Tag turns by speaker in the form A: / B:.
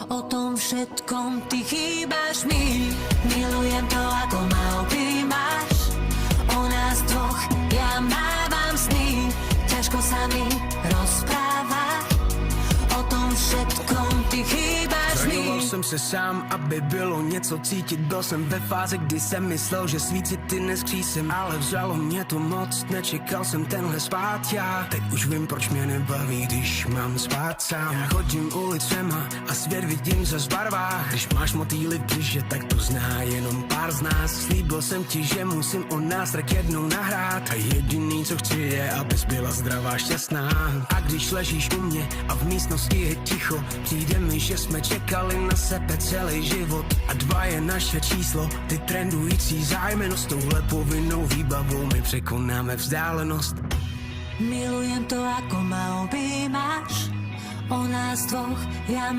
A: O tom všetkom ty chýbaš mi. Milujem to, ako ma objímaš. O nás dvoch ja mávam sny. Ťažko sa mi rozpráva. O tom všetkom ty chýbaš mi.
B: Zraňoval jsem se sám, aby bylo něco cítit. Byl jsem ve fázi, kdy jsem myslel, že svíci ty neskřísím. Ale vzalo mě to moc, nečekal jsem tenhle spát já. Teď už vím, proč mě nebaví, když mám spát sám. Já chodím ulicema a svět vidím ze barvách. Když máš motýly v břiše, tak to zná jenom pár z nás. Slíbil jsem ti, že musím o nás tak jednou nahrát. A jediný, co chci, je, abys byla zdravá, šťastná. A když ležíš u mě a v místnosti je ticho, přijde mi, že jsme čekali na sebe celý život. A 2 je naše číslo, ty trendující zájmy. No s touhle povinnou výbavou my překonáme vzdálenost.
A: Milujem to, ako ma objímaš. O nás dvoch ja